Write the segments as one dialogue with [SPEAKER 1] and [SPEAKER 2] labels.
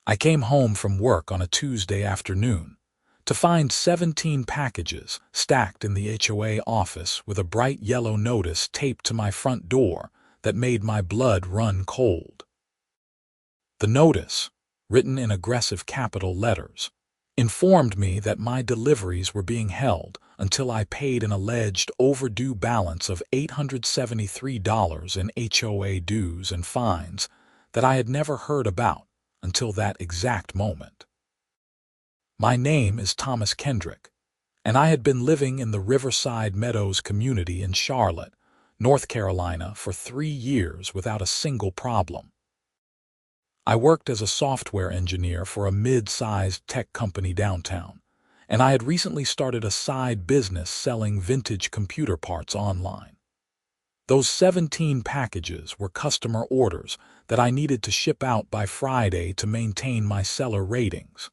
[SPEAKER 1] I came home from work on a Tuesday afternoon to find 17 packages stacked in the HOA office with a bright yellow notice taped to my front door that made my blood run cold. The notice, written in aggressive capital letters, informed me that my deliveries were being held until I paid an alleged overdue balance of $873 in HOA dues and fines that I had never heard about until that exact moment. My name is Thomas Kendrick, and I had been living in the Riverside Meadows community in Charlotte, North Carolina for 3 years without a single problem. I worked as a software engineer for a mid-sized tech company downtown, and I had recently started a side business selling vintage computer parts online. Those 17 packages were customer orders that I needed to ship out by Friday to maintain my seller ratings.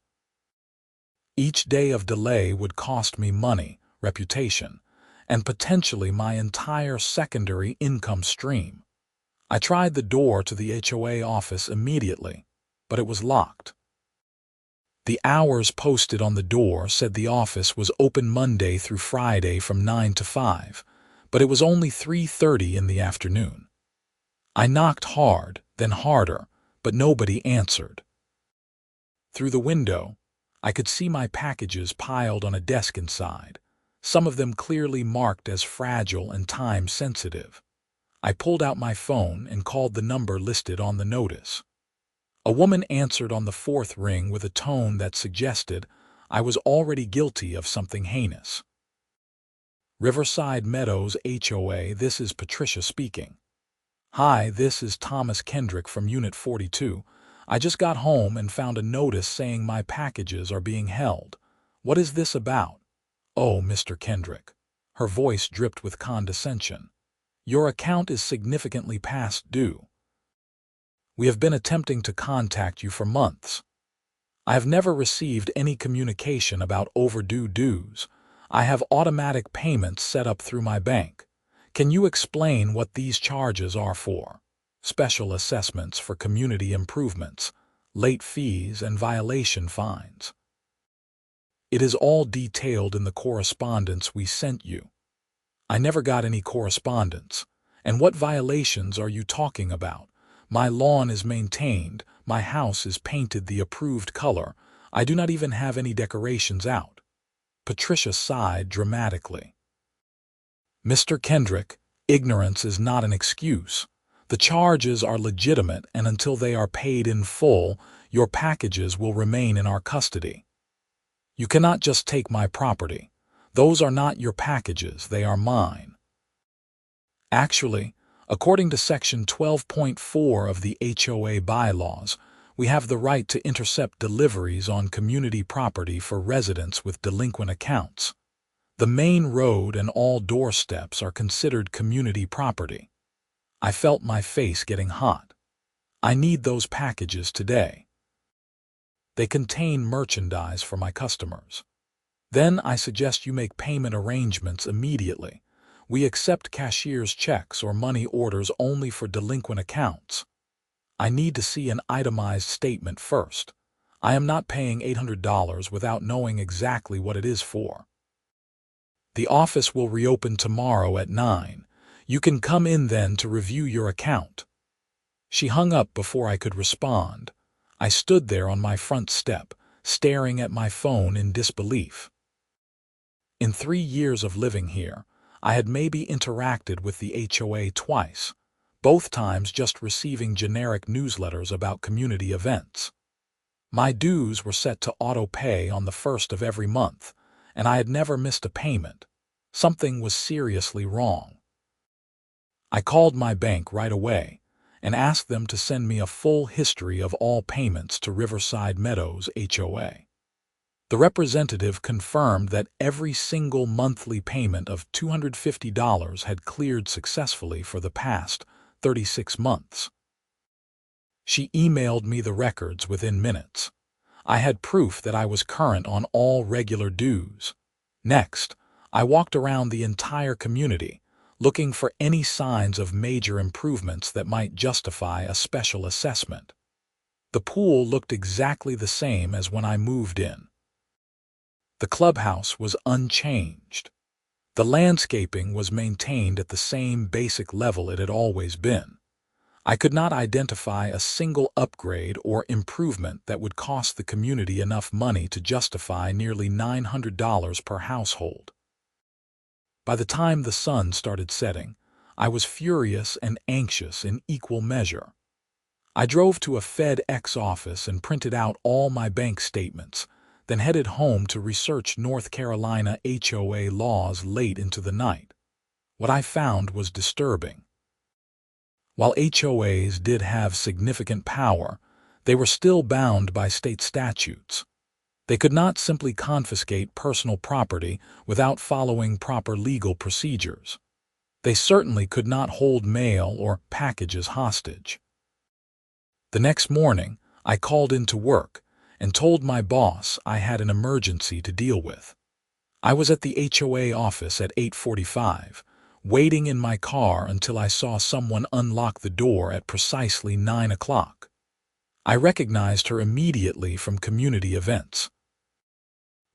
[SPEAKER 1] Each day of delay would cost me money, reputation, and potentially my entire secondary income stream. I tried the door to the HOA office immediately, but it was locked. The hours posted on the door said the office was open Monday through Friday from 9 to 5, but it was only 3:30 in the afternoon. I knocked hard, then harder, but nobody answered. Through the window, I could see my packages piled on a desk inside, some of them clearly marked as fragile and time-sensitive. I pulled out my phone and called the number listed on the notice. A woman answered on the 4th ring with a tone that suggested I was already guilty of something heinous. Riverside Meadows HOA, this is Patricia speaking. Hi, this is Thomas Kendrick from Unit 42. I just got home and found a notice saying my packages are being held. What is this about? Oh, Mr. Kendrick. Her voice dripped with condescension. Your account is significantly past due. We have been attempting to contact you for months. I have never received any communication about overdue dues. I have automatic payments set up through my bank. Can you explain what these charges are for? Special assessments for community improvements, late fees, and violation fines. It is all detailed in the correspondence we sent you. I never got any correspondence. And what violations are you talking about? My lawn is maintained, my house is painted the approved color, I do not even have any decorations out. Patricia sighed dramatically. Mr. Kendrick, ignorance is not an excuse. The charges are legitimate, and until they are paid in full, your packages will remain in our custody. You cannot just take my property. Those are not your packages, they are mine. Actually, according to Section 12.4 of the HOA bylaws, we have the right to intercept deliveries on community property for residents with delinquent accounts. The main road and all doorsteps are considered community property. I felt my face getting hot. I need those packages today. They contain merchandise for my customers. Then I suggest you make payment arrangements immediately. We accept cashier's checks or money orders only for delinquent accounts. I need to see an itemized statement first. I am not paying $800 without knowing exactly what it is for. The office will reopen tomorrow at 9. You can come in then to review your account. She hung up before I could respond. I stood there on my front step, staring at my phone in disbelief. In 3 years of living here, I had maybe interacted with the HOA twice, both times just receiving generic newsletters about community events. My dues were set to auto-pay on the 1st of every month, and I had never missed a payment. Something was seriously wrong. I called my bank right away and asked them to send me a full history of all payments to Riverside Meadows HOA. The representative confirmed that every single monthly payment of $250 had cleared successfully for the past 36 months. She emailed me the records within minutes. I had proof that I was current on all regular dues. Next, I walked around the entire community, looking for any signs of major improvements that might justify a special assessment. The pool looked exactly the same as when I moved in. The clubhouse was unchanged. The landscaping was maintained at the same basic level it had always been. I could not identify a single upgrade or improvement that would cost the community enough money to justify nearly $900 per household. By the time the sun started setting, I was furious and anxious in equal measure. I drove to a FedEx office and printed out all my bank statements, then headed home to research North Carolina HOA laws late into the night. What I found was disturbing. While HOAs did have significant power, they were still bound by state statutes. They could not simply confiscate personal property without following proper legal procedures. They certainly could not hold mail or packages hostage. The next morning, I called into work and told my boss I had an emergency to deal with. I was at the HOA office at 8:45, waiting in my car until I saw someone unlock the door at precisely 9 o'clock. I recognized her immediately from community events.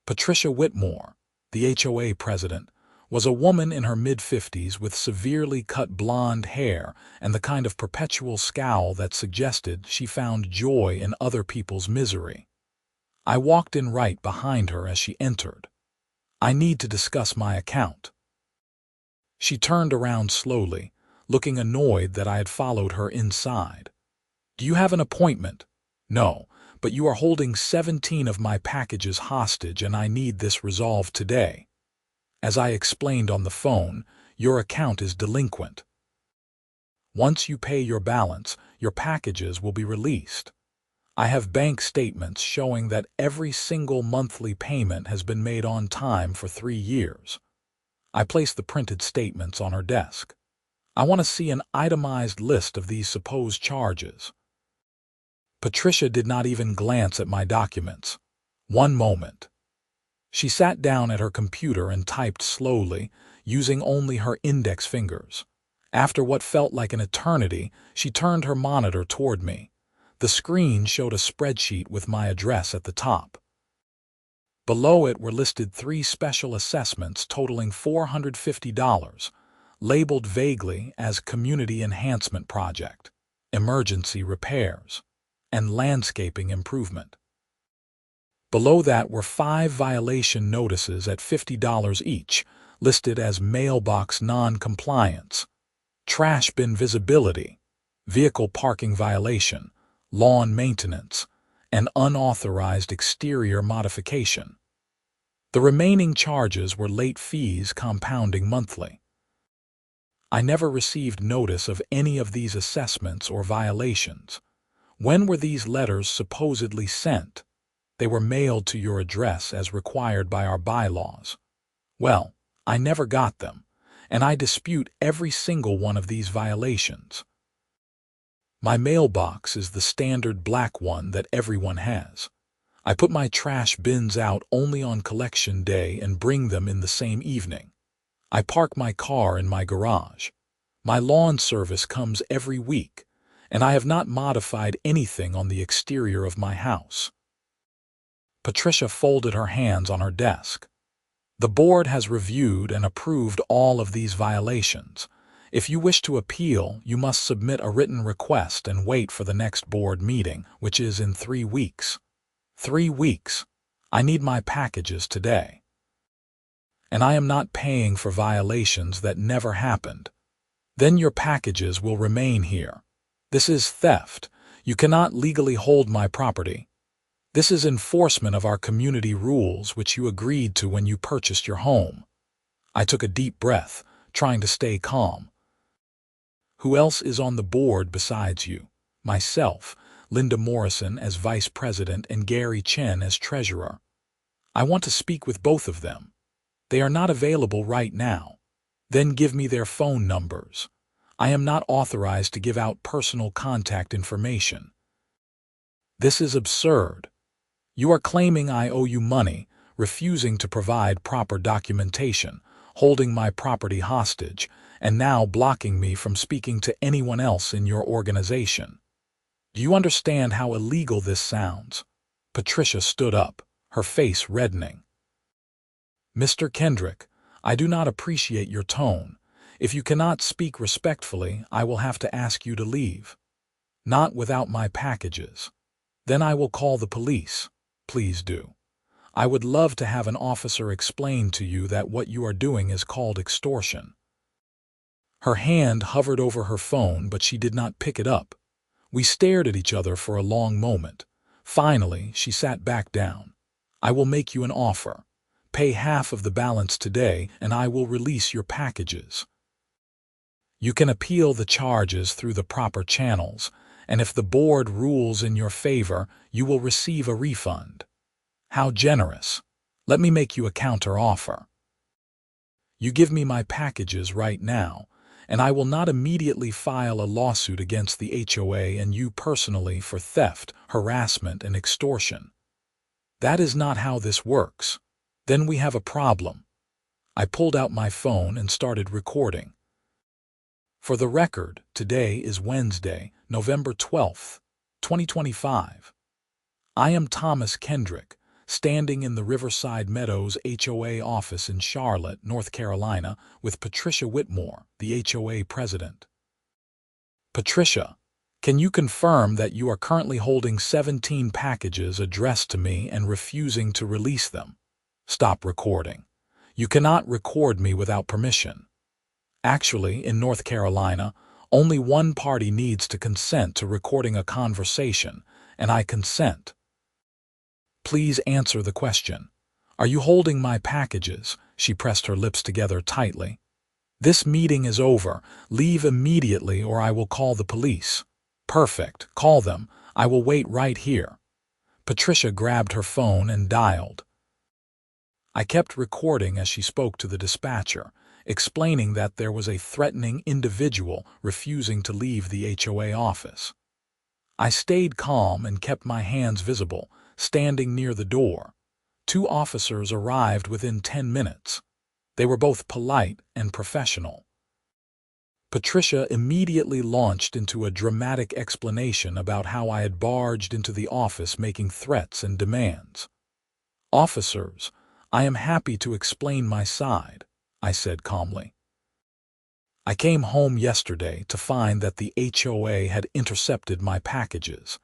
[SPEAKER 1] Patricia Whitmore, the HOA president, was a woman in her mid-50s with severely cut blonde hair and the kind of perpetual scowl that suggested she found joy in other people's misery. I walked in right behind her as she entered. "I need to discuss my account." She turned around slowly, looking annoyed that I had followed her inside. "Do you have an appointment?" "No, but you are holding 17 of my packages hostage and I need this resolved today. As I explained on the phone, your account is delinquent. Once you pay your balance, your packages will be released. I have bank statements showing that every single monthly payment has been made on time for 3 years. I placed the printed statements on her desk. "I want to see an itemized list of these supposed charges." Patricia did not even glance at my documents. "One moment." She sat down at her computer and typed slowly, using only her index fingers. After what felt like an eternity, she turned her monitor toward me. The screen showed a spreadsheet with my address at the top. Below it were listed 3 special assessments totaling $450, labeled vaguely as Community Enhancement Project, Emergency Repairs, and Landscaping Improvement. Below that were 5 violation notices at $50 each, listed as mailbox non-compliance, trash bin visibility, vehicle parking violation, lawn maintenance, and unauthorized exterior modification. The remaining charges were late fees compounding monthly. I never received notice of any of these assessments or violations. When were these letters supposedly sent? They were mailed to your address as required by our bylaws. Well, I never got them, and I dispute every single one of these violations. My mailbox is the standard black one that everyone has. I put my trash bins out only on collection day and bring them in the same evening. I park my car in my garage. My lawn service comes every week, and I have not modified anything on the exterior of my house. Patricia folded her hands on her desk. "The board has reviewed and approved all of these violations. If you wish to appeal, you must submit a written request and wait for the next board meeting, which is in 3 weeks. 3 weeks. I need my packages today. And I am not paying for violations that never happened. Then your packages will remain here. This is theft. You cannot legally hold my property. This is enforcement of our community rules which you agreed to when you purchased your home." I took a deep breath, trying to stay calm. "Who else is on the board besides you?" "Myself, Linda Morrison as vice president and Gary Chen as treasurer." "I want to speak with both of them." "They are not available right now." "Then give me their phone numbers." "I am not authorized to give out personal contact information." "This is absurd. You are claiming I owe you money, refusing to provide proper documentation, holding my property hostage, and now blocking me from speaking to anyone else in your organization." Do you understand how illegal this sounds? Patricia stood up, her face reddening. Mr. Kendrick, I do not appreciate your tone. If you cannot speak respectfully, I will have to ask you to leave. Not without my packages. Then I will call the police. Please do. I would love to have an officer explain to you that what you are doing is called extortion. Her hand hovered over her phone, but she did not pick it up. We stared at each other for a long moment. Finally, she sat back down. I will make you an offer. Pay half of the balance today, and I will release your packages. You can appeal the charges through the proper channels, and if the board rules in your favor, you will receive a refund. How generous. Let me make you a counter-offer. You give me my packages right now, and I will not immediately file a lawsuit against the HOA and you personally for theft, harassment, and extortion. That is not how this works. Then we have a problem. I pulled out my phone and started recording. For the record, today is Wednesday, November 12th, 2025. I am Thomas Kendrick, standing in the Riverside Meadows HOA office in Charlotte, North Carolina, with Patricia Whitmore, the HOA president. Patricia, can you confirm that you are currently holding 17 packages addressed to me and refusing to release them? Stop recording. You cannot record me without permission. Actually, in North Carolina, only one party needs to consent to recording a conversation, and I consent. Please answer the question. Are you holding my packages? She pressed her lips together tightly. This meeting is over. Leave immediately or I will call the police. Perfect. Call them. I will wait right here. Patricia grabbed her phone and dialed. I kept recording as she spoke to the dispatcher, explaining that there was a threatening individual refusing to leave the HOA office. I stayed calm and kept my hands visible, standing near the door. 2 officers arrived within 10 minutes. They were both polite and professional. Patricia immediately launched into a dramatic explanation about how I had barged into the office making threats and demands. Officers, I am happy to explain my side, I said calmly. I came home yesterday to find that the HOA had intercepted my packages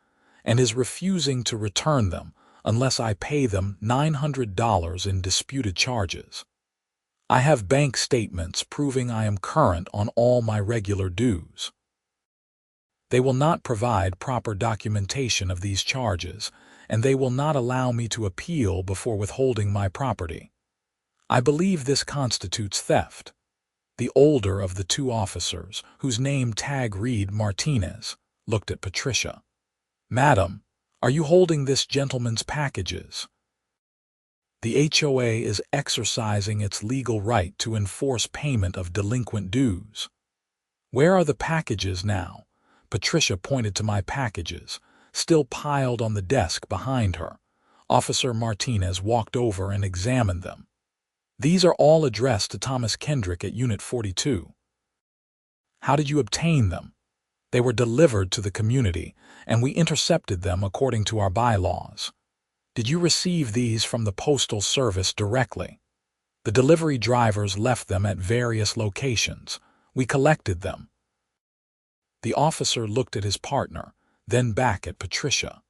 [SPEAKER 1] and is refusing to return them unless I pay them $900 in disputed charges. I have bank statements proving I am current on all my regular dues. They will not provide proper documentation of these charges, and they will not allow me to appeal before withholding my property. I believe this constitutes theft. The older of the 2 officers, whose name tag read Martinez, looked at Patricia. Madam, are you holding this gentleman's packages? The HOA is exercising its legal right to enforce payment of delinquent dues. Where are the packages now? Patricia pointed to my packages, still piled on the desk behind her. Officer Martinez walked over and examined them. These are all addressed to Thomas Kendrick at Unit 42. How did you obtain them? They were delivered to the community, and we intercepted them according to our bylaws. Did you receive these from the Postal Service directly? The delivery drivers left them at various locations. We collected them. The officer looked at his partner, then back at Patricia.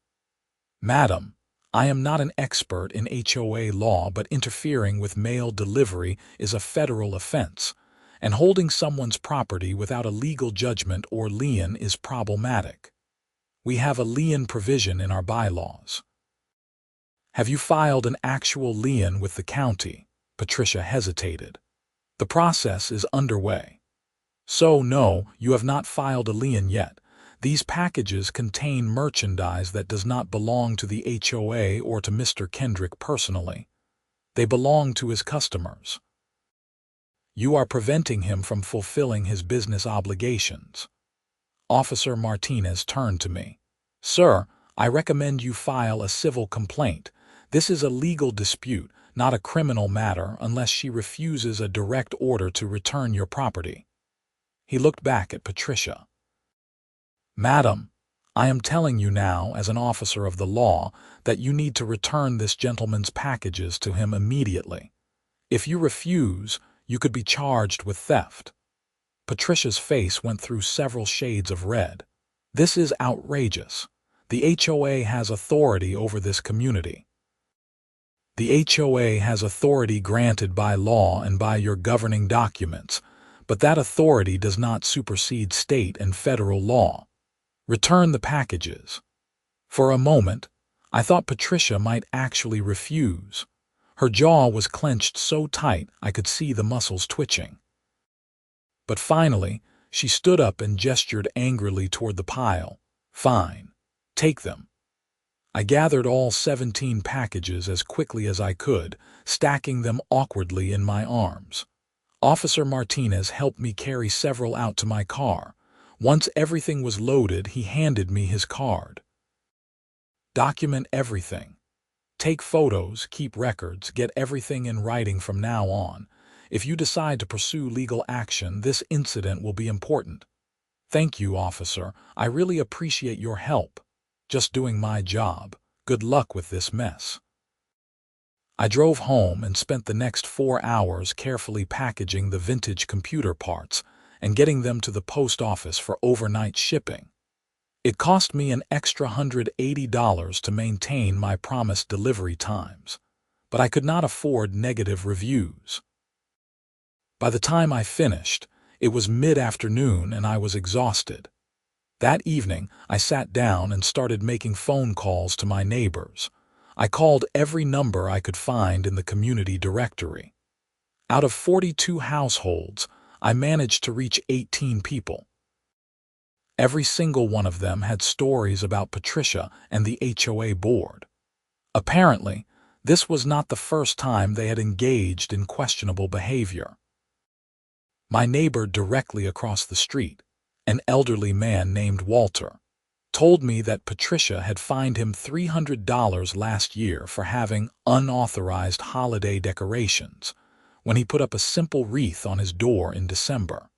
[SPEAKER 1] Madam, I am not an expert in HOA law, but interfering with mail delivery is a federal offense, and holding someone's property without a legal judgment or lien is problematic. We have a lien provision in our bylaws. Have you filed an actual lien with the county? Patricia hesitated. The process is underway. So, no, you have not filed a lien yet. These packages contain merchandise that does not belong to the HOA or to Mr. Kendrick personally. They belong to his customers. You are preventing him from fulfilling his business obligations. Officer Martinez turned to me. Sir, I recommend you file a civil complaint. This is a legal dispute, not a criminal matter, unless she refuses a direct order to return your property. He looked back at Patricia. Madam, I am telling you now, as an officer of the law, that you need to return this gentleman's packages to him immediately. If you refuse, you could be charged with theft." Patricia's face went through several shades of red. "This is outrageous. The HOA has authority over this community. The HOA has authority granted by law and by your governing documents, but that authority does not supersede state and federal law. Return the packages." For a moment, I thought Patricia might actually refuse. Her jaw was clenched so tight I could see the muscles twitching. But finally, she stood up and gestured angrily toward the pile. "Fine. Take them." I gathered all 17 packages as quickly as I could, stacking them awkwardly in my arms. Officer Martinez helped me carry several out to my car. Once everything was loaded, he handed me his card. "Document everything. Take photos, keep records, get everything in writing from now on. If you decide to pursue legal action, this incident will be important. Thank you, officer. I really appreciate your help. Just doing my job. Good luck with this mess." I drove home and spent the next 4 hours carefully packaging the vintage computer parts and getting them to the post office for overnight shipping. It cost me an extra $180 to maintain my promised delivery times, but I could not afford negative reviews. By the time I finished, it was mid-afternoon and I was exhausted. That evening, I sat down and started making phone calls to my neighbors. I called every number I could find in the community directory. Out of 42 households, I managed to reach 18 people. Every single one of them had stories about Patricia and the HOA board. Apparently, this was not the first time they had engaged in questionable behavior. My neighbor directly across the street, an elderly man named Walter, told me that Patricia had fined him $300 last year for having unauthorized holiday decorations when he put up a simple wreath on his door in December.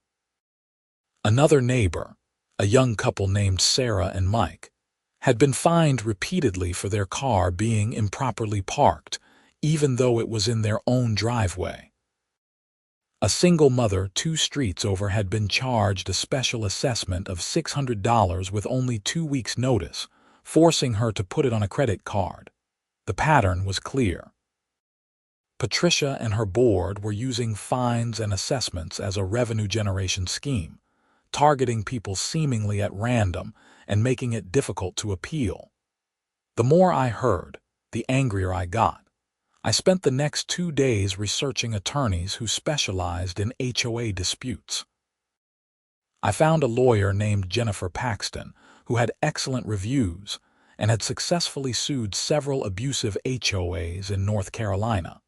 [SPEAKER 1] Another neighbor, a young couple named Sarah and Mike, had been fined repeatedly for their car being improperly parked, even though it was in their own driveway. A single mother 2 streets over had been charged a special assessment of $600 with only 2 weeks' notice, forcing her to put it on a credit card. The pattern was clear. Patricia and her board were using fines and assessments as a revenue generation scheme, targeting people seemingly at random and making it difficult to appeal. The more I heard, the angrier I got. I spent the next 2 days researching attorneys who specialized in HOA disputes. I found a lawyer named Jennifer Paxton who had excellent reviews and had successfully sued several abusive HOAs in North Carolina.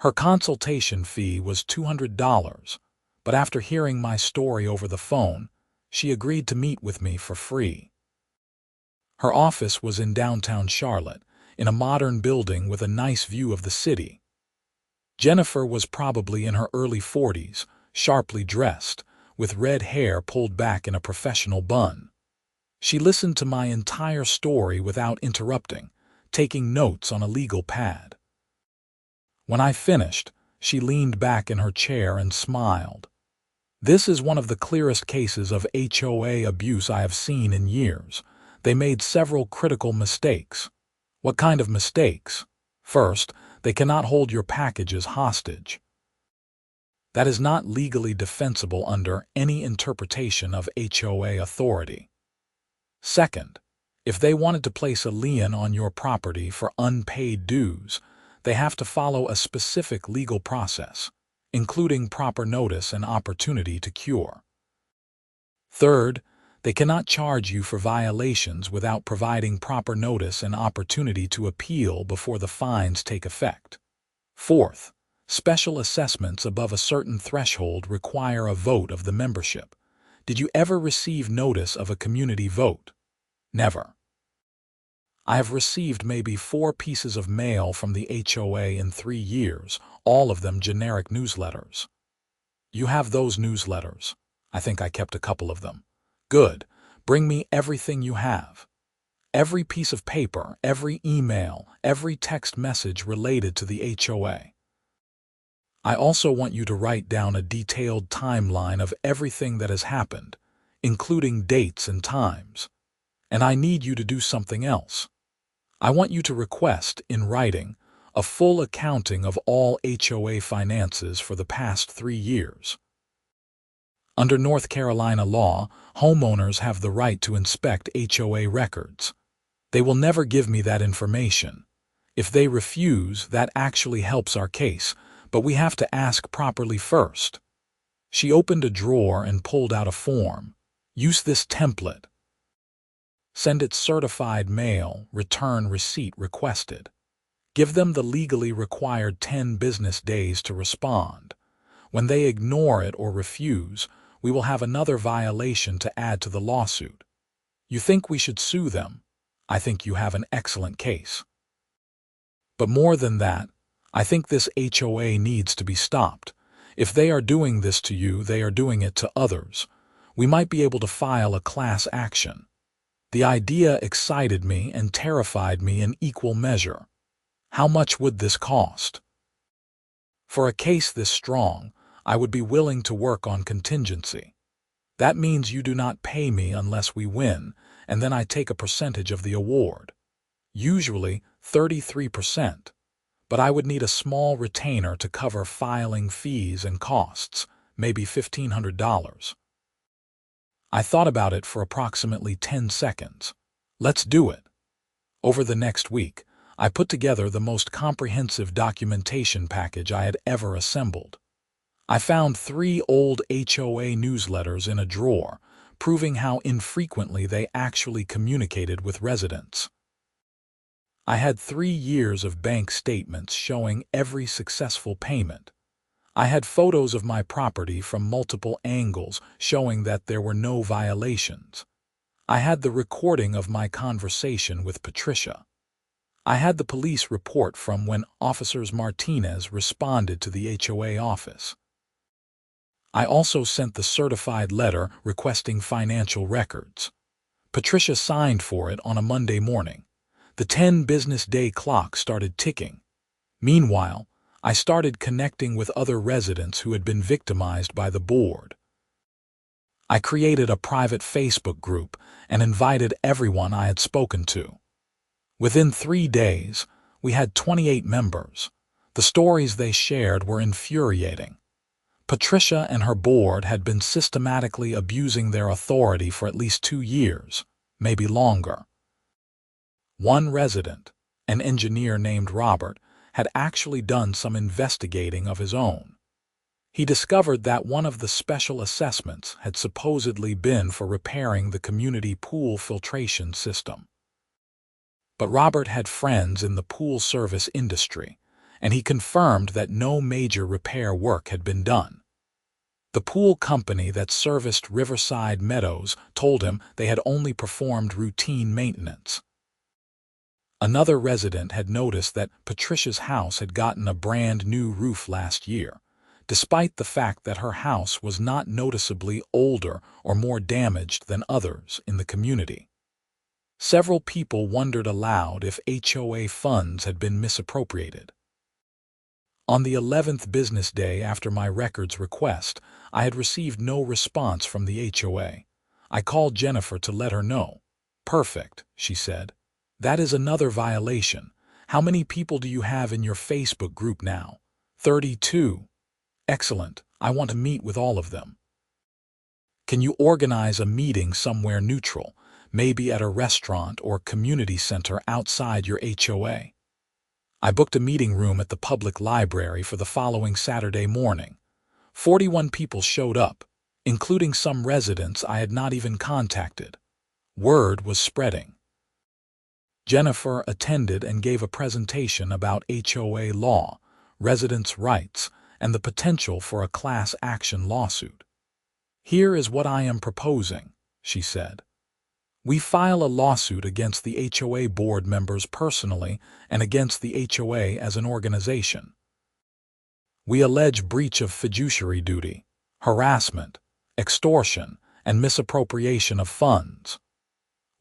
[SPEAKER 1] Her consultation fee was $200, but after hearing my story over the phone, she agreed to meet with me for free. Her office was in downtown Charlotte, in a modern building with a nice view of the city. Jennifer was probably in her early 40s, sharply dressed, with red hair pulled back in a professional bun. She listened to my entire story without interrupting, taking notes on a legal pad. When I finished, she leaned back in her chair and smiled. "This is one of the clearest cases of HOA abuse I have seen in years. They made several critical mistakes." "What kind of mistakes?" "First, they cannot hold your packages hostage. That is not legally defensible under any interpretation of HOA authority. Second, if they wanted to place a lien on your property for unpaid dues, they have to follow a specific legal process, including proper notice and opportunity to cure. Third, they cannot charge you for violations without providing proper notice and opportunity to appeal before the fines take effect. Fourth, special assessments above a certain threshold require a vote of the membership. Did you ever receive notice of a community vote? Never. I have received maybe 4 pieces of mail from the HOA in 3 years, all of them generic newsletters. You have those newsletters. I think I kept a couple of them. Good, Bring me everything you have. Every piece of paper, every email, every text message related to the HOA. I also want you to write down a detailed timeline of everything that has happened, including dates and times. And I need you to do something else. I want you to request, in writing, a full accounting of all HOA finances for the past 3 years. Under North Carolina law, homeowners have the right to inspect HOA records. They will never give me that information. If they refuse, that actually helps our case, but we have to ask properly first. She opened a drawer and pulled out a form. Use this template. Send it certified mail, return receipt requested. Give them the legally required 10 business days to respond. When they ignore it or refuse, we will have another violation to add to the lawsuit. You think we should sue them? I think you have an excellent case. But more than that, I think this HOA needs to be stopped. If they are doing this to you, they are doing it to others. We might be able to file a class action. The idea excited me and terrified me in equal measure. How much would this cost? For a case this strong, I would be willing to work on contingency. That means you do not pay me unless we win, and then I take a percentage of the award. Usually 33%. But I would need a small retainer to cover filing fees and costs, maybe $1,500. I thought about it for approximately 10 seconds. Let's do it. Over the next week, I put together the most comprehensive documentation package I had ever assembled. I found 3 old HOA newsletters in a drawer, proving how infrequently they actually communicated with residents. I had 3 years of bank statements showing every successful payment. I had photos of my property from multiple angles showing that there were no violations. I had the recording of my conversation with Patricia. I had the police report from when Officers Martinez responded to the HOA office. I also sent the certified letter requesting financial records. Patricia signed for it on a Monday morning. The 10 business day clock started ticking. Meanwhile, I started connecting with other residents who had been victimized by the board. I created a private Facebook group and invited everyone I had spoken to. Within 3 days, we had 28 members. The stories they shared were infuriating. Patricia and her board had been systematically abusing their authority for at least 2 years, maybe longer. One resident, an engineer named Robert, had actually done some investigating of his own. He discovered that one of the special assessments had supposedly been for repairing the community pool filtration system. But Robert had friends in the pool service industry, and he confirmed that no major repair work had been done. The pool company that serviced Riverside Meadows told him they had only performed routine maintenance. Another resident had noticed that Patricia's house had gotten a brand new roof last year, despite the fact that her house was not noticeably older or more damaged than others in the community. Several people wondered aloud if HOA funds had been misappropriated. On the 11th business day after my records request, I had received no response from the HOA. I called Jennifer to let her know. "Perfect," she said. "That is another violation. How many people do you have in your Facebook group now?" 32. "Excellent. I want to meet with all of them." "Can you organize a meeting somewhere neutral, maybe at a restaurant or community center outside your HOA?" I booked a meeting room at the public library for the following Saturday morning. 41 people showed up, including some residents I had not even contacted. Word was spreading. Jennifer attended and gave a presentation about HOA law, residents' rights, and the potential for a class action lawsuit. "Here is what I am proposing," she said. "We file a lawsuit against the HOA board members personally and against the HOA as an organization. We allege breach of fiduciary duty, harassment, extortion, and misappropriation of funds.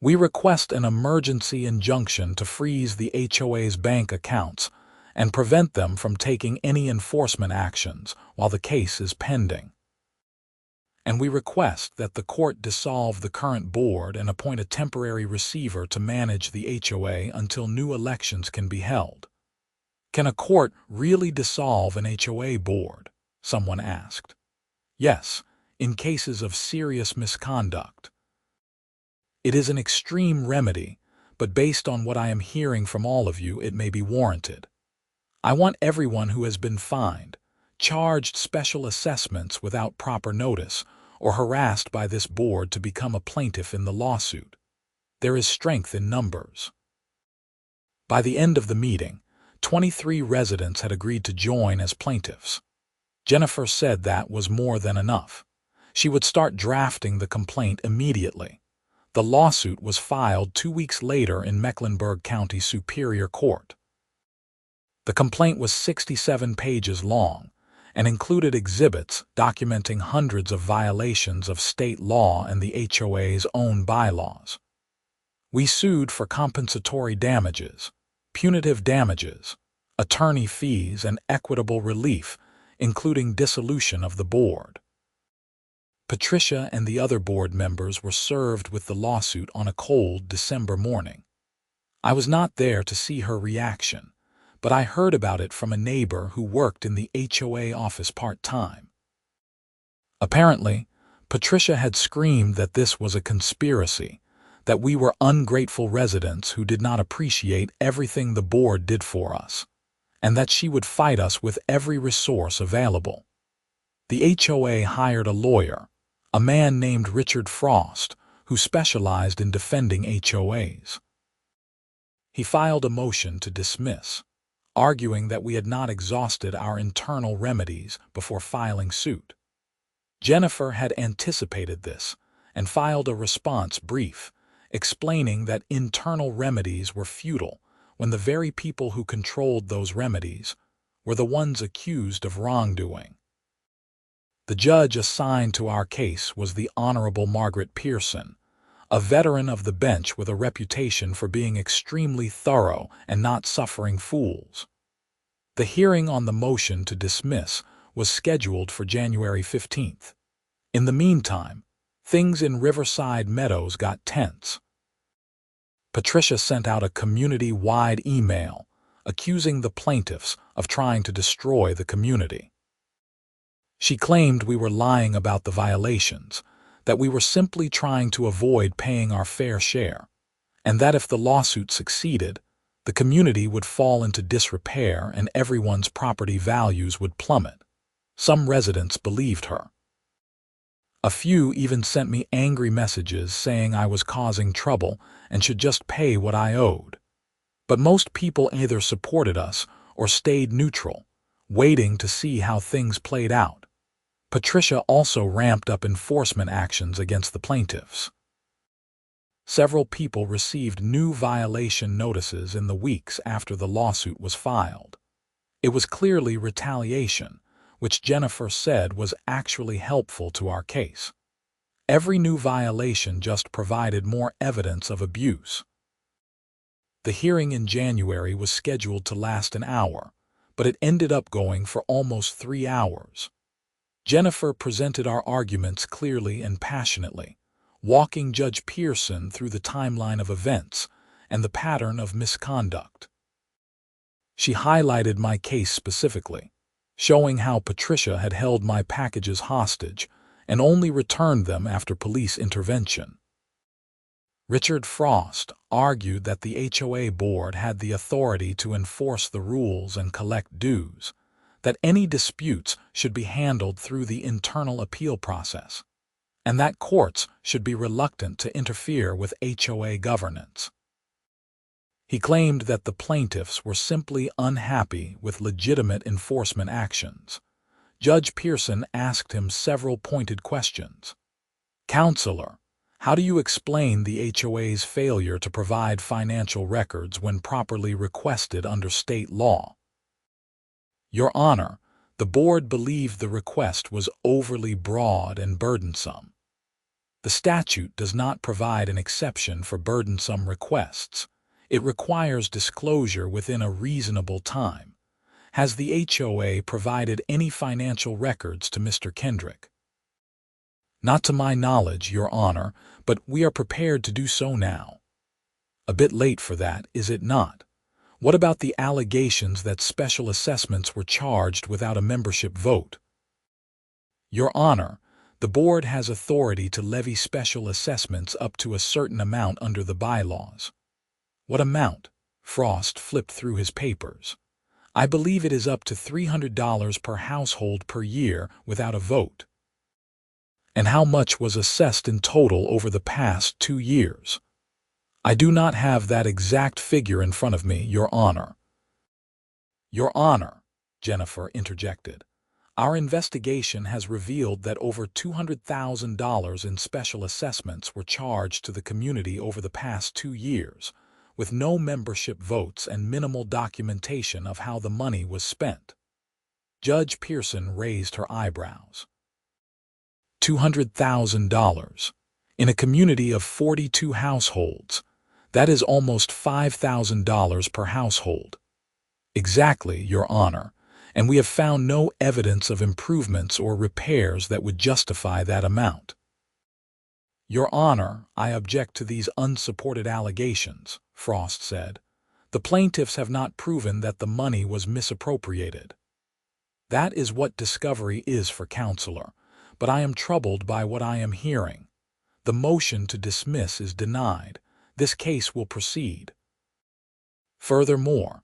[SPEAKER 1] We request an emergency injunction to freeze the HOA's bank accounts and prevent them from taking any enforcement actions while the case is pending. And we request that the court dissolve the current board and appoint a temporary receiver to manage the HOA until new elections can be held. Can a court really dissolve an HOA board? Someone asked. Yes, in cases of serious misconduct. It is an extreme remedy, but based on what I am hearing from all of you, it may be warranted. I want everyone who has been fined, charged special assessments without proper notice, or harassed by this board to become a plaintiff in the lawsuit. There is strength in numbers. By the end of the meeting, 23 residents had agreed to join as plaintiffs. Jennifer said that was more than enough. She would start drafting the complaint immediately. The lawsuit was filed 2 weeks later in Mecklenburg County Superior Court. The complaint was 67 pages long and included exhibits documenting hundreds of violations of state law and the HOA's own bylaws. We sued for compensatory damages, punitive damages, attorney fees, and equitable relief, including dissolution of the board. Patricia and the other board members were served with the lawsuit on a cold December morning. I was not there to see her reaction, but I heard about it from a neighbor who worked in the HOA office part-time. Apparently, Patricia had screamed that this was a conspiracy, that we were ungrateful residents who did not appreciate everything the board did for us, and that she would fight us with every resource available. The HOA hired a lawyer, a man named Richard Frost, who specialized in defending HOAs. He filed a motion to dismiss, arguing that we had not exhausted our internal remedies before filing suit. Jennifer had anticipated this and filed a response brief, explaining that internal remedies were futile when the very people who controlled those remedies were the ones accused of wrongdoing. The judge assigned to our case was the Honorable Margaret Pearson, a veteran of the bench with a reputation for being extremely thorough and not suffering fools. The hearing on the motion to dismiss was scheduled for January 15th. In the meantime, things in Riverside Meadows got tense. Patricia sent out a community-wide email accusing the plaintiffs of trying to destroy the community. She claimed we were lying about the violations, that we were simply trying to avoid paying our fair share, and that if the lawsuit succeeded, the community would fall into disrepair and everyone's property values would plummet. Some residents believed her. A few even sent me angry messages saying I was causing trouble and should just pay what I owed. But most people either supported us or stayed neutral, waiting to see how things played out. Patricia also ramped up enforcement actions against the plaintiffs. Several people received new violation notices in the weeks after the lawsuit was filed. It was clearly retaliation, which Jennifer said was actually helpful to our case. Every new violation just provided more evidence of abuse. The hearing in January was scheduled to last an hour, but it ended up going for almost 3 hours. Jennifer presented our arguments clearly and passionately, walking Judge Pearson through the timeline of events and the pattern of misconduct. She highlighted my case specifically, showing how Patricia had held my packages hostage and only returned them after police intervention. Richard Frost argued that the HOA board had the authority to enforce the rules and collect dues, that any disputes should be handled through the internal appeal process, and that courts should be reluctant to interfere with HOA governance. He claimed that the plaintiffs were simply unhappy with legitimate enforcement actions. Judge Pearson asked him several pointed questions. "Counselor, how do you explain the HOA's failure to provide financial records when properly requested under state law?" "Your Honor, the board believed the request was overly broad and burdensome." The statute does not provide an exception for burdensome requests. It requires disclosure within a reasonable time. Has the HOA provided any financial records to Mr. Kendrick? Not to my knowledge, Your Honor, but we are prepared to do so now. A bit late for that, is it not? What about the allegations that special assessments were charged without a membership vote? Your Honor, the board has authority to levy special assessments up to a certain amount under the bylaws. What amount? Frost flipped through his papers. I believe it is up to $300 per household per year without a vote. And how much was assessed in total over the past 2 years? I do not have that exact figure in front of me, Your Honor. Your Honor, Jennifer interjected. Our investigation has revealed that over $200,000 in special assessments were charged to the community over the past 2 years, with no membership votes and minimal documentation of how the money was spent. Judge Pearson raised her eyebrows. $200,000 in a community of 42 households. That is almost $5,000 per household. Exactly, Your Honor, and we have found no evidence of improvements or repairs that would justify that amount. Your Honor, I object to these unsupported allegations, Frost said. The plaintiffs have not proven that the money was misappropriated. That is what discovery is for, Counselor, but I am troubled by what I am hearing. The motion to dismiss is denied. This case will proceed. Furthermore,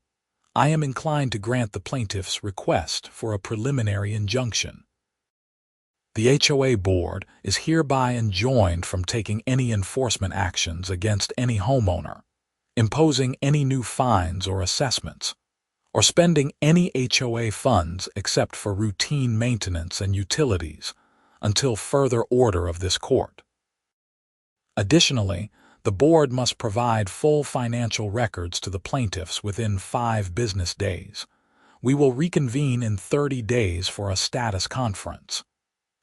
[SPEAKER 1] I am inclined to grant the plaintiff's request for a preliminary injunction. The HOA Board is hereby enjoined from taking any enforcement actions against any homeowner, imposing any new fines or assessments, or spending any HOA funds except for routine maintenance and utilities until further order of this court. Additionally, the board must provide full financial records to the plaintiffs within 5 business days. We will reconvene in 30 days for a status conference.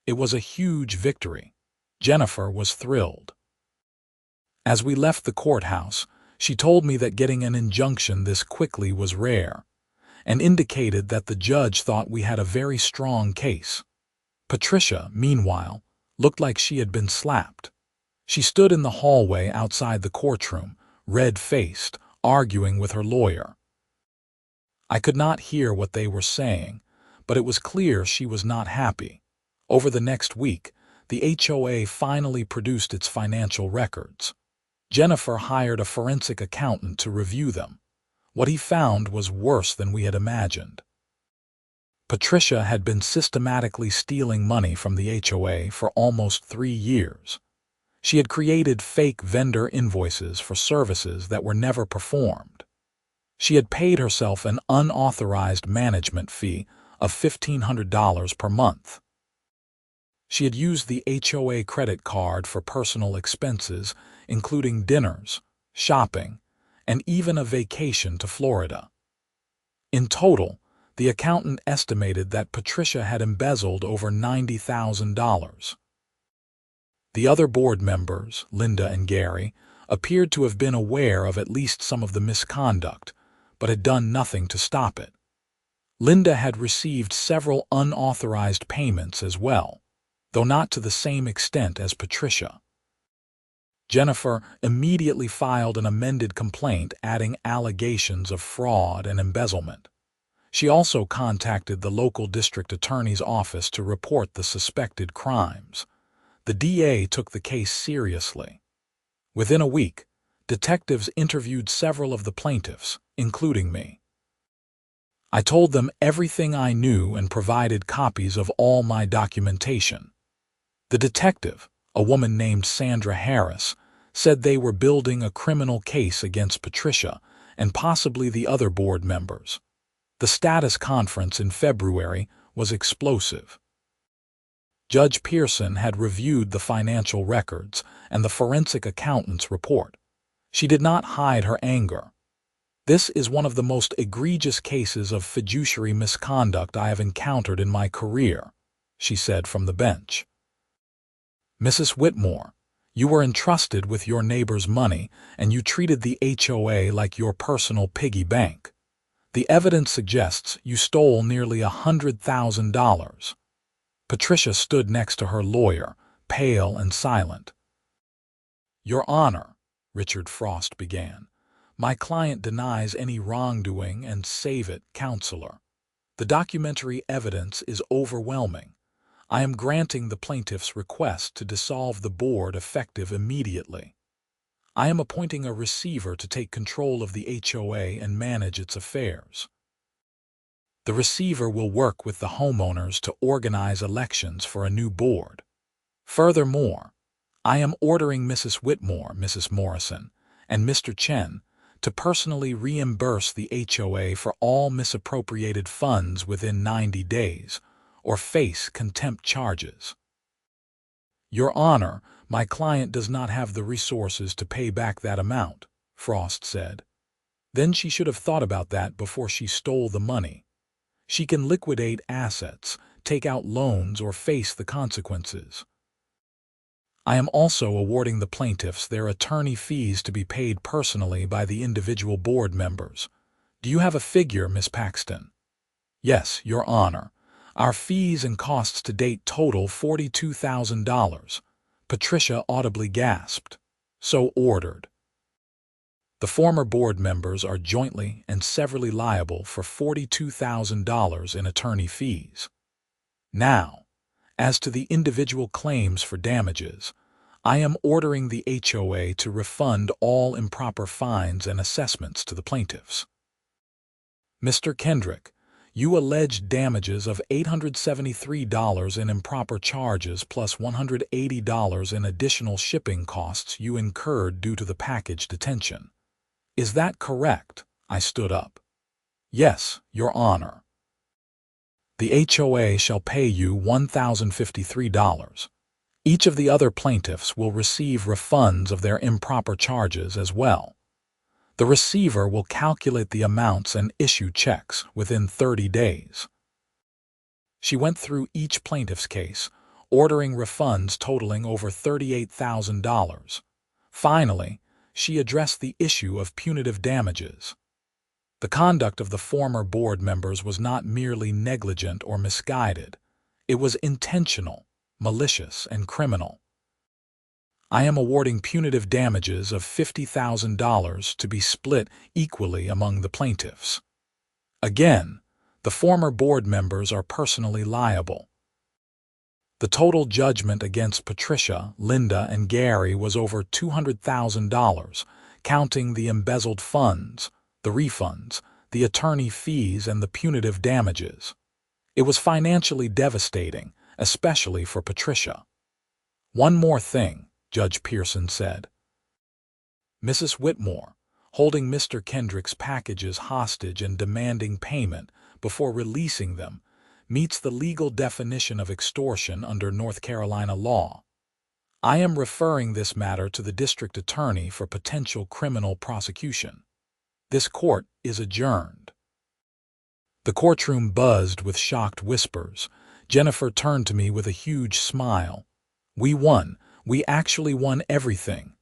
[SPEAKER 1] It was a huge victory. Jennifer was thrilled. As we left the courthouse, she told me that getting an injunction this quickly was rare, and indicated that the judge thought we had a very strong case. Patricia, meanwhile, looked like she had been slapped. She stood in the hallway outside the courtroom, red-faced, arguing with her lawyer. I could not hear what they were saying, but it was clear she was not happy. Over the next week, the HOA finally produced its financial records. Jennifer hired a forensic accountant to review them. What he found was worse than we had imagined. Patricia had been systematically stealing money from the HOA for almost 3 years. She had created fake vendor invoices for services that were never performed. She had paid herself an unauthorized management fee of $1,500 per month. She had used the HOA credit card for personal expenses, including dinners, shopping, and even a vacation to Florida. In total, the accountant estimated that Patricia had embezzled over $90,000. The other board members, Linda and Gary, appeared to have been aware of at least some of the misconduct, but had done nothing to stop it. Linda had received several unauthorized payments as well, though not to the same extent as Patricia. Jennifer immediately filed an amended complaint adding allegations of fraud and embezzlement. She also contacted the local district attorney's office to report the suspected crimes. The DA took the case seriously. Within a week, detectives interviewed several of the plaintiffs, including me. I told them everything I knew and provided copies of all my documentation. The detective, a woman named Sandra Harris, said they were building a criminal case against Patricia and possibly the other board members. The status conference in February was explosive. Judge Pearson had reviewed the financial records and the forensic accountant's report. She did not hide her anger. This is one of the most egregious cases of fiduciary misconduct I have encountered in my career, she said from the bench. Mrs. Whitmore, You were entrusted with your neighbor's money, and you treated the HOA like your personal piggy bank. The evidence suggests you stole nearly $100,000. Patricia stood next to her lawyer, pale and silent. Your Honor, Richard Frost began, my client denies any wrongdoing and save it, counselor. The documentary evidence is overwhelming. I am granting the plaintiff's request to dissolve the board effective immediately. I am appointing a receiver to take control of the HOA and manage its affairs. The receiver will work with the homeowners to organize elections for a new board. Furthermore, I am ordering Mrs. Whitmore, Mrs. Morrison, and Mr. Chen to personally reimburse the HOA for all misappropriated funds within 90 days, or face contempt charges. Your Honor, my client does not have the resources to pay back that amount, Frost said. Then she should have thought about that before she stole the money. She can liquidate assets, take out loans, or face the consequences. I am also awarding the plaintiffs their attorney fees to be paid personally by the individual board members. Do you have a figure, Miss Paxton? Yes, Your Honor. Our fees and costs to date total $42,000. Patricia audibly gasped. So ordered. The former board members are jointly and severally liable for $42,000 in attorney fees. Now, as to the individual claims for damages, I am ordering the HOA to refund all improper fines and assessments to the plaintiffs. Mr. Kendrick, you alleged damages of $873 in improper charges plus $180 in additional shipping costs you incurred due to the package detention. Is that correct? I stood up. Yes, Your Honor. The HOA shall pay you $1,053. Each of the other plaintiffs will receive refunds of their improper charges as well. The receiver will calculate the amounts and issue checks within 30 days. She went through each plaintiff's case, ordering refunds totaling over $38,000. Finally, she addressed the issue of punitive damages. The conduct of the former board members was not merely negligent or misguided. It was intentional, malicious, and criminal. I am awarding punitive damages of $50,000 to be split equally among the plaintiffs. Again, the former board members are personally liable. The total judgment against Patricia, Linda, and Gary was over $200,000, counting the embezzled funds, the refunds, the attorney fees, and the punitive damages. It was financially devastating, especially for Patricia. One more thing, Judge Pearson said. Mrs. Whitmore, holding Mr. Kendrick's packages hostage and demanding payment before releasing them, meets the legal definition of extortion under North Carolina law. I am referring this matter to the district attorney for potential criminal prosecution. This court is adjourned. The courtroom buzzed with shocked whispers. Jennifer turned to me with a huge smile. We won. We actually won everything.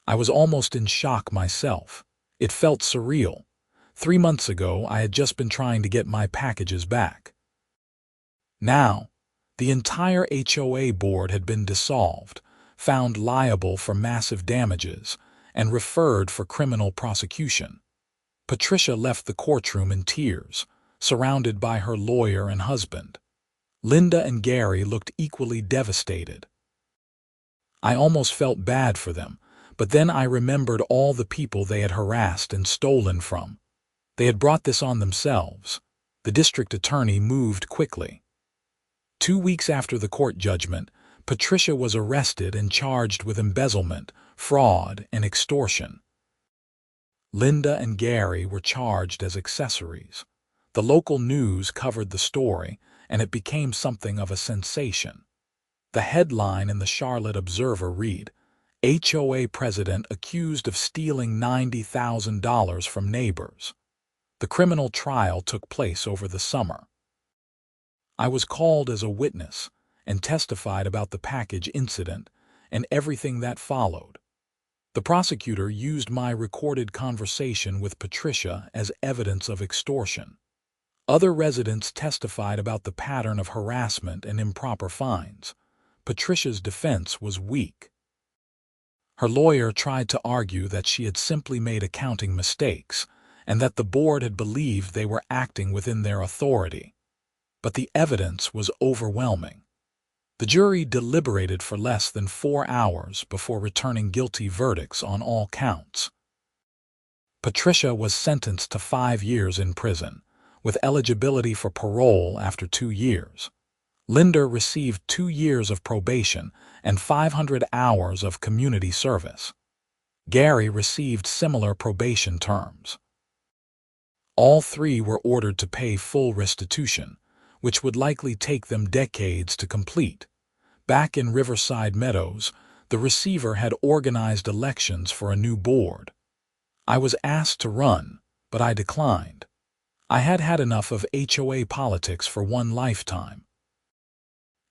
[SPEAKER 1] I was almost in shock myself. It felt surreal. 3 months ago, I had just been trying to get my packages back. Now, the entire HOA board had been dissolved, found liable for massive damages, and referred for criminal prosecution. Patricia left the courtroom in tears, surrounded by her lawyer and husband. Linda and Gary looked equally devastated. I almost felt bad for them, but then I remembered all the people they had harassed and stolen from. They had brought this on themselves. The district attorney moved quickly. 2 weeks after the court judgment, Patricia was arrested and charged with embezzlement, fraud, and extortion. Linda and Gary were charged as accessories. The local news covered the story, and it became something of a sensation. The headline in the Charlotte Observer read, HOA president accused of stealing $90,000 from neighbors. The criminal trial took place over the summer. I was called as a witness and testified about the package incident and everything that followed. The prosecutor used my recorded conversation with Patricia as evidence of extortion. Other residents testified about the pattern of harassment and improper fines. Patricia's defense was weak. Her lawyer tried to argue that she had simply made accounting mistakes and that the board had believed they were acting within their authority. But the evidence was overwhelming. The jury deliberated for less than 4 hours before returning guilty verdicts on all counts. Patricia was sentenced to 5 years in prison, with eligibility for parole after 2 years. Linda received 2 years of probation and 500 hours of community service. Gary received similar probation terms. All 3 were ordered to pay full restitution, which would likely take them decades to complete. Back in Riverside Meadows, the receiver had organized elections for a new board. I was asked to run, but I declined. I had had enough of HOA politics for one lifetime.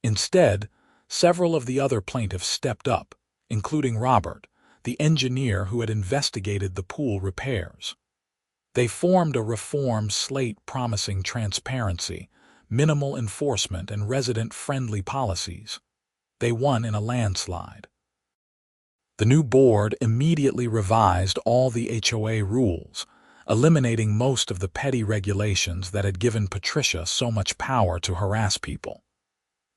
[SPEAKER 1] Instead, several of the other plaintiffs stepped up, including Robert, the engineer who had investigated the pool repairs. They formed a reform slate promising transparency, minimal enforcement, and resident-friendly policies. They won in a landslide. The new board immediately revised all the HOA rules, eliminating most of the petty regulations that had given Patricia so much power to harass people.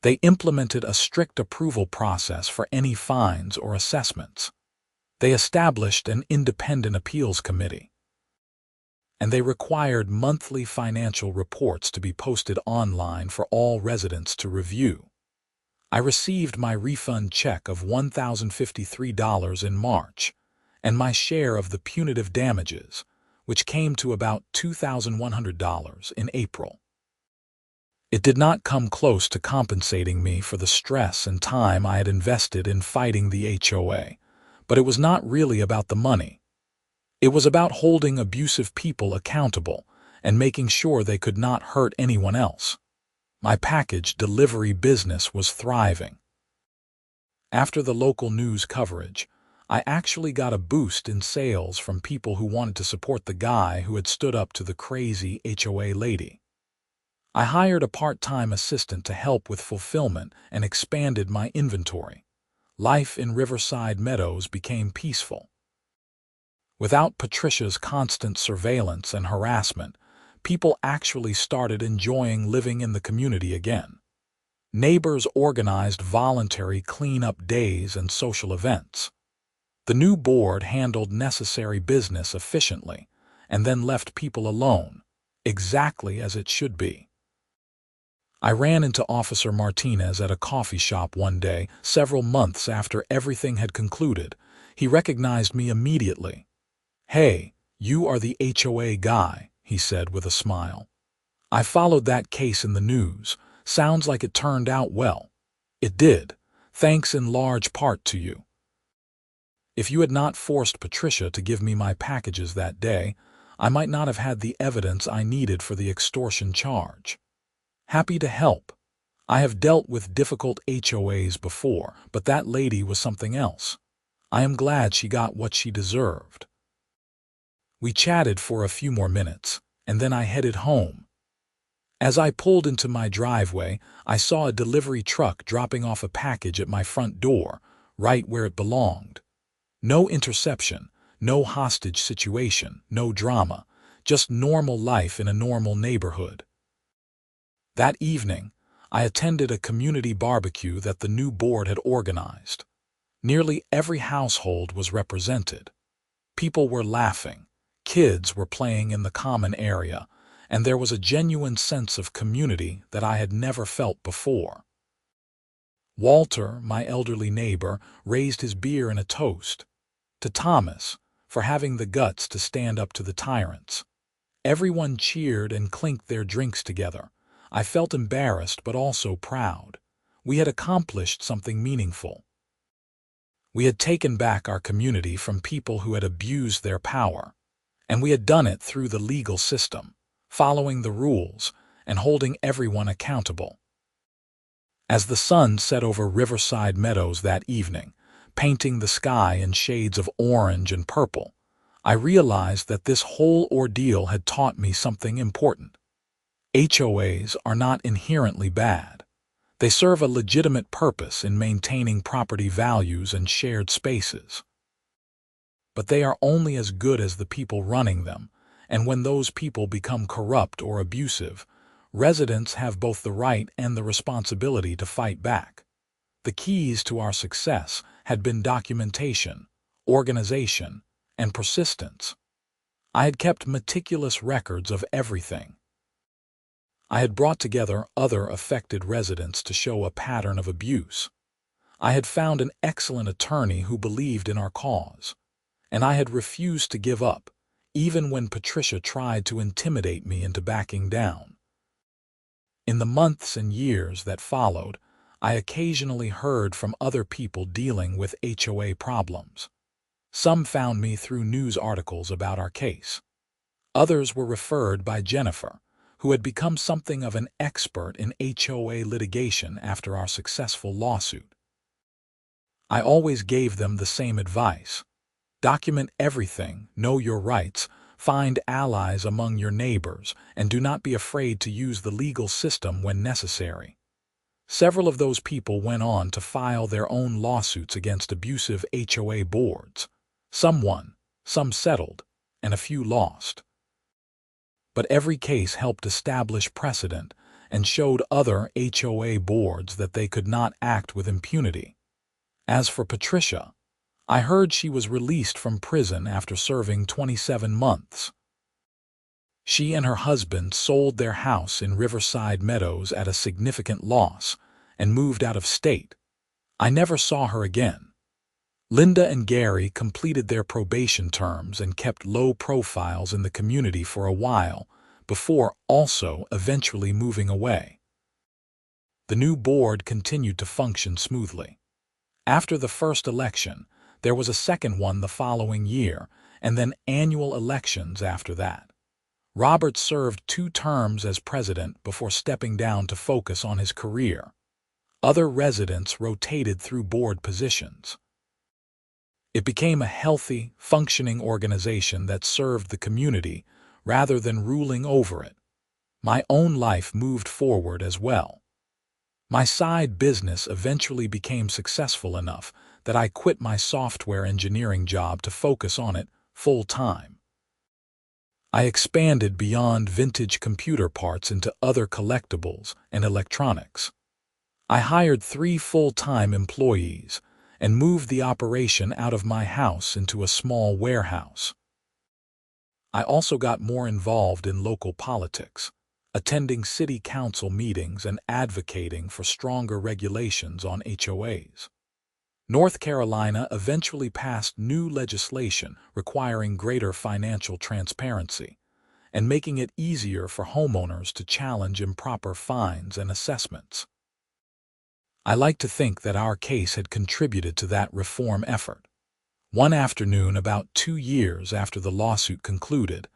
[SPEAKER 1] They implemented a strict approval process for any fines or assessments. They established an independent appeals committee. And they required monthly financial reports to be posted online for all residents to review. I received my refund check of $1,053 in March, and my share of the punitive damages, which came to about $2,100 in April. It did not come close to compensating me for the stress and time I had invested in fighting the HOA, but it was not really about the money. It was about holding abusive people accountable and making sure they could not hurt anyone else. My package delivery business was thriving. After the local news coverage, I actually got a boost in sales from people who wanted to support the guy who had stood up to the crazy HOA lady. I hired a part-time assistant to help with fulfillment and expanded my inventory. Life in Riverside Meadows became peaceful. Without Patricia's constant surveillance and harassment, people actually started enjoying living in the community again. Neighbors organized voluntary cleanup days and social events. The new board handled necessary business efficiently and then left people alone, exactly as it should be. I ran into Officer Martinez at a coffee shop one day, several months after everything had concluded. He recognized me immediately. "Hey, you are the HOA guy," he said with a smile. "I followed that case in the news. Sounds like it turned out well." "It did, thanks in large part to you. If you had not forced Patricia to give me my packages that day, I might not have had the evidence I needed for the extortion charge. Happy to help. I have dealt with difficult HOAs before, but that lady was something else. I am glad she got what she deserved." We chatted for a few more minutes, and then I headed home. As I pulled into my driveway, I saw a delivery truck dropping off a package at my front door, right where it belonged. No interception, no hostage situation, no drama, just normal life in a normal neighborhood. That evening, I attended a community barbecue that the new board had organized. Nearly every household was represented. People were laughing, kids were playing in the common area, and there was a genuine sense of community that I had never felt before. Walter, my elderly neighbor, raised his beer in a toast to Thomas for having the guts to stand up to the tyrants. Everyone cheered and clinked their drinks together. I felt embarrassed but also proud. We had accomplished something meaningful. We had taken back our community from people who had abused their power, and we had done it through the legal system, following the rules and holding everyone accountable. As the sun set over Riverside Meadows that evening, painting the sky in shades of orange and purple, I realized that this whole ordeal had taught me something important. HOAs are not inherently bad. They serve a legitimate purpose in maintaining property values and shared spaces. But they are only as good as the people running them, and when those people become corrupt or abusive, residents have both the right and the responsibility to fight back. The keys to our success had been documentation, organization, and persistence. I had kept meticulous records of everything. I had brought together other affected residents to show a pattern of abuse. I had found an excellent attorney who believed in our cause, and I had refused to give up, even when Patricia tried to intimidate me into backing down. In the months and years that followed, I occasionally heard from other people dealing with HOA problems. Some found me through news articles about our case. Others were referred by Jennifer, who had become something of an expert in HOA litigation after our successful lawsuit. I always gave them the same advice. Document everything, know your rights, find allies among your neighbors, and do not be afraid to use the legal system when necessary. Several of those people went on to file their own lawsuits against abusive HOA boards. Some won, some settled, and a few lost. But every case helped establish precedent and showed other HOA boards that they could not act with impunity. As for Patricia, I heard she was released from prison after serving 27 months. She and her husband sold their house in Riverside Meadows at a significant loss and moved out of state. I never saw her again. Linda and Gary completed their probation terms and kept low profiles in the community for a while before also eventually moving away. The new board continued to function smoothly. After the first election, there was a second one the following year, and then annual elections after that. Robert served 2 terms as president before stepping down to focus on his career. Other residents rotated through board positions. It became a healthy, functioning organization that served the community rather than ruling over it. My own life moved forward as well. My side business eventually became successful enough that I quit my software engineering job to focus on it full-time. I expanded beyond vintage computer parts into other collectibles and electronics. I hired 3 full-time employees and moved the operation out of my house into a small warehouse. I also got more involved in local politics, attending city council meetings and advocating for stronger regulations on HOAs. North Carolina eventually passed new legislation requiring greater financial transparency and making it easier for homeowners to challenge improper fines and assessments. I like to think that our case had contributed to that reform effort. One afternoon, about 2 years after the lawsuit concluded,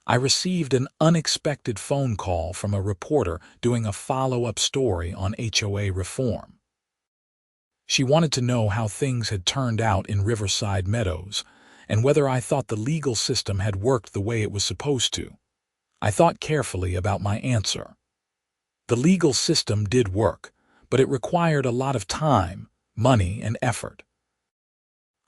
[SPEAKER 1] I received an unexpected phone call from a reporter doing a follow-up story on HOA reform. She wanted to know how things had turned out in Riverside Meadows and whether I thought the legal system had worked the way it was supposed to. I thought carefully about my answer. The legal system did work, but it required a lot of time, money, and effort.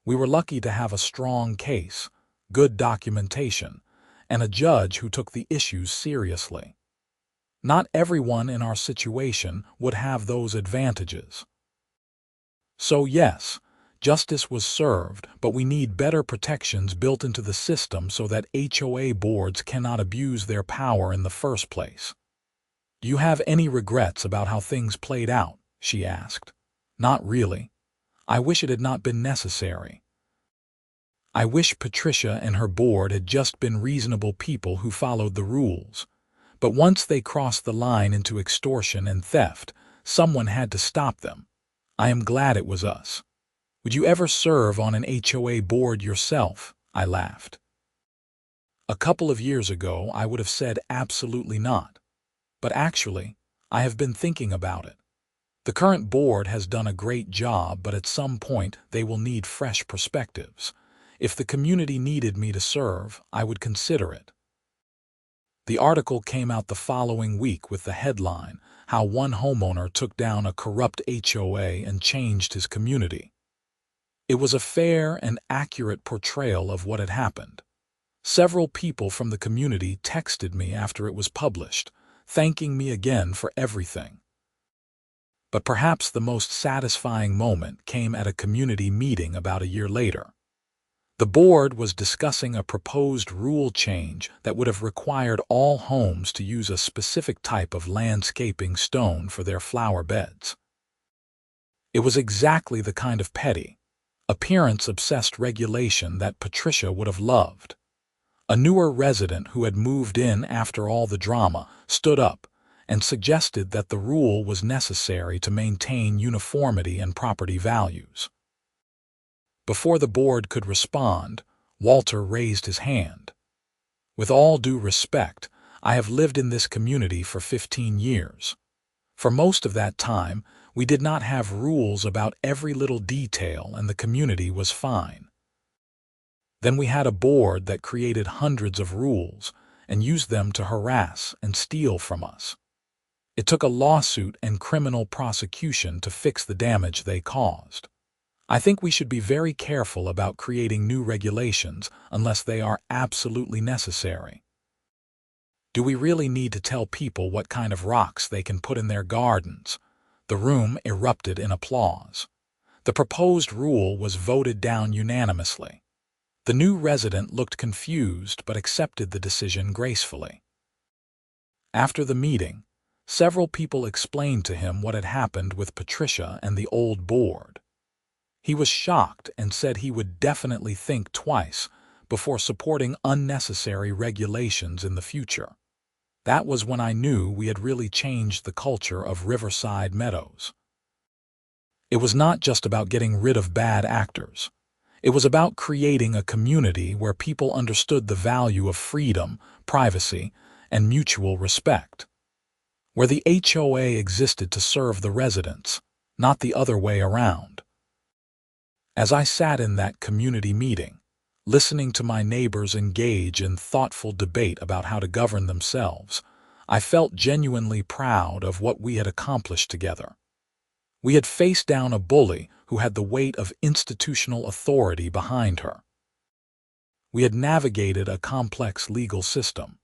[SPEAKER 1] We were lucky to have a strong case, good documentation, and a judge who took the issues seriously. Not everyone in our situation would have those advantages. So yes, justice was served, but we need better protections built into the system so that HOA boards cannot abuse their power in the first place. "Do you have any regrets about how things played out?" she asked. "Not really. I wish it had not been necessary. I wish Patricia and her board had just been reasonable people who followed the rules. But once they crossed the line into extortion and theft, someone had to stop them. I am glad it was us." "Would you ever serve on an HOA board yourself?" I laughed. A couple of years ago, I would have said absolutely not. But actually, I have been thinking about it. The current board has done a great job, but at some point they will need fresh perspectives. If the community needed me to serve, I would consider it. The article came out the following week with the headline, "How One Homeowner Took Down a Corrupt HOA and Changed His Community." It was a fair and accurate portrayal of what had happened. Several people from the community texted me after it was published, thanking me again for everything. But perhaps the most satisfying moment came at a community meeting about a year later. The board was discussing a proposed rule change that would have required all homes to use a specific type of landscaping stone for their flower beds. It was exactly the kind of petty, appearance-obsessed regulation that Patricia would have loved. A newer resident who had moved in after all the drama stood up and suggested that the rule was necessary to maintain uniformity and property values. Before the board could respond, Walter raised his hand. "With all due respect, I have lived in this community for 15 years. For most of that time, we did not have rules about every little detail and the community was fine. Then we had a board that created hundreds of rules and used them to harass and steal from us. It took a lawsuit and criminal prosecution to fix the damage they caused. I think we should be very careful about creating new regulations unless they are absolutely necessary. Do we really need to tell people what kind of rocks they can put in their gardens?" The room erupted in applause. The proposed rule was voted down unanimously. The new resident looked confused but accepted the decision gracefully. After the meeting, several people explained to him what had happened with Patricia and the old board. He was shocked and said he would definitely think twice before supporting unnecessary regulations in the future. That was when I knew we had really changed the culture of Riverside Meadows. It was not just about getting rid of bad actors. It was about creating a community where people understood the value of freedom, privacy, and mutual respect. Where the HOA existed to serve the residents, not the other way around. As I sat in that community meeting, listening to my neighbors engage in thoughtful debate about how to govern themselves, I felt genuinely proud of what we had accomplished together. We had faced down a bully who had the weight of institutional authority behind her. We had navigated a complex legal system.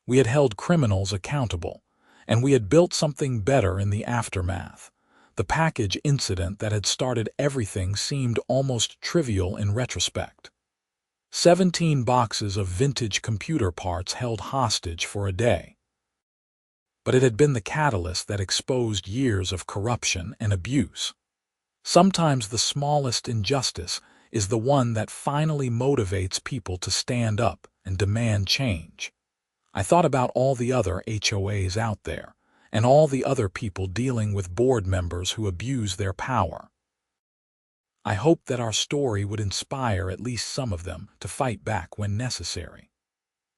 [SPEAKER 1] We had held criminals accountable, and we had built something better in the aftermath. The package incident that had started everything seemed almost trivial in retrospect. 17 boxes of vintage computer parts held hostage for a day. But it had been the catalyst that exposed years of corruption and abuse. Sometimes the smallest injustice is the one that finally motivates people to stand up and demand change. I thought about all the other HOAs out there, and all the other people dealing with board members who abuse their power. I hoped that our story would inspire at least some of them to fight back when necessary.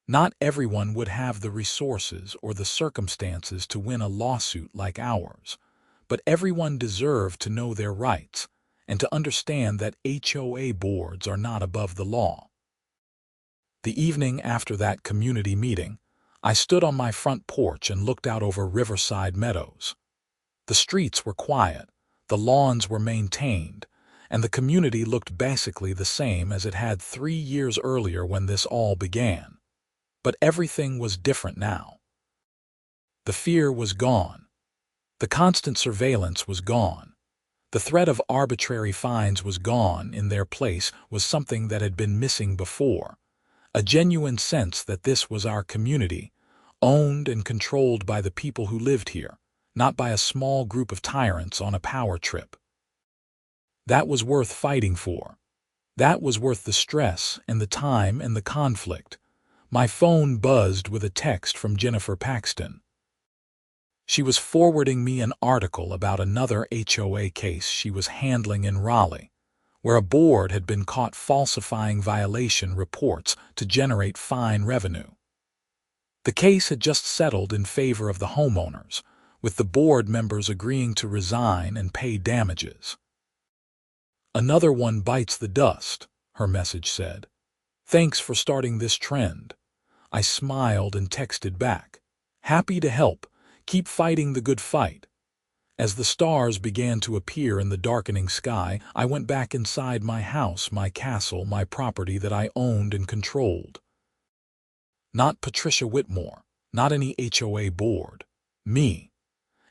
[SPEAKER 1] Not everyone would have the resources or the circumstances to win a lawsuit like ours, but everyone deserved to know their rights and to understand that HOA boards are not above the law. The evening after that community meeting, I stood on my front porch and looked out over Riverside Meadows. The streets were quiet, the lawns were maintained, and the community looked basically the same as it had 3 years earlier when this all began. But everything was different now. The fear was gone. The constant surveillance was gone. The threat of arbitrary fines was gone. In their place was something that had been missing before. A genuine sense that this was our community, owned and controlled by the people who lived here, not by a small group of tyrants on a power trip. That was worth fighting for. That was worth the stress and the time and the conflict. My phone buzzed with a text from Jennifer Paxton. She was forwarding me an article about another HOA case she was handling in Raleigh, where a board had been caught falsifying violation reports to generate fine revenue. The case had just settled in favor of the homeowners, with the board members agreeing to resign and pay damages. "Another one bites the dust," her message said. "Thanks for starting this trend." I smiled and texted back, "Happy to help. Keep fighting the good fight." As the stars began to appear in the darkening sky, I went back inside my house, my castle, my property that I owned and controlled. Not Patricia Whitmore, not any HOA board. Me.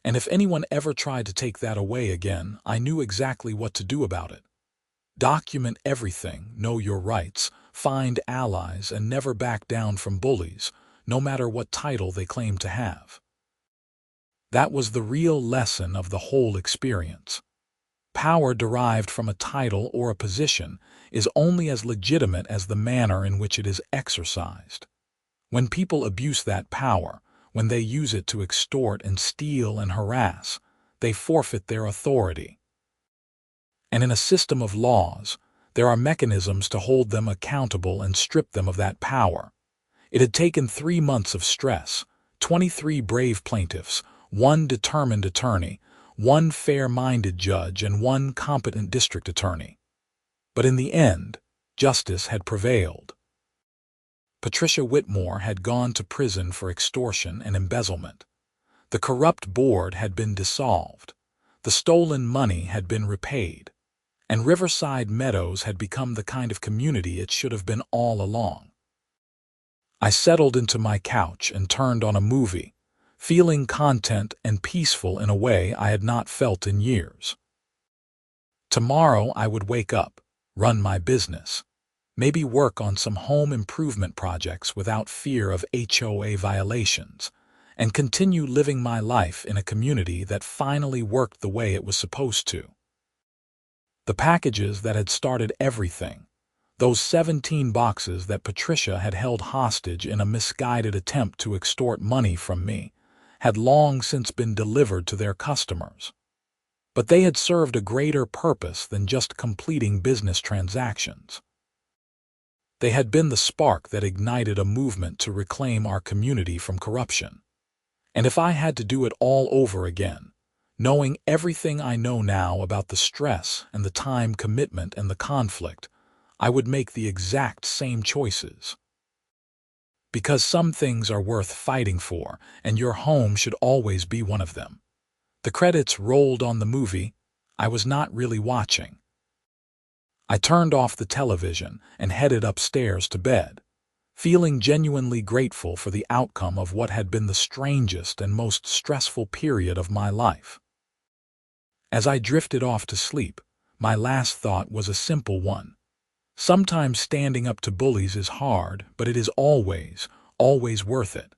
[SPEAKER 1] And if anyone ever tried to take that away again, I knew exactly what to do about it. Document everything, know your rights, find allies, and never back down from bullies, no matter what title they claim to have. That was the real lesson of the whole experience. Power derived from a title or a position is only as legitimate as the manner in which it is exercised. When people abuse that power, when they use it to extort and steal and harass, they forfeit their authority. And in a system of laws, there are mechanisms to hold them accountable and strip them of that power. It had taken 3 months of stress, 23 brave plaintiffs, 1 determined attorney, 1 fair-minded judge, and 1 competent district attorney. But in the end, justice had prevailed. Patricia Whitmore had gone to prison for extortion and embezzlement. The corrupt board had been dissolved. The stolen money had been repaid. And Riverside Meadows had become the kind of community it should have been all along. I settled into my couch and turned on a movie, feeling content and peaceful in a way I had not felt in years. Tomorrow I would wake up, run my business, maybe work on some home improvement projects without fear of HOA violations, and continue living my life in a community that finally worked the way it was supposed to. The packages that had started everything, those 17 boxes that Patricia had held hostage in a misguided attempt to extort money from me, had long since been delivered to their customers. But they had served a greater purpose than just completing business transactions. They had been the spark that ignited a movement to reclaim our community from corruption. And if I had to do it all over again, knowing everything I know now about the stress and the time commitment and the conflict, I would make the exact same choices. Because some things are worth fighting for, and your home should always be one of them. The credits rolled on the movie. I was not really watching. I turned off the television and headed upstairs to bed, feeling genuinely grateful for the outcome of what had been the strangest and most stressful period of my life. As I drifted off to sleep, my last thought was a simple one. Sometimes standing up to bullies is hard, but it is always, always worth it.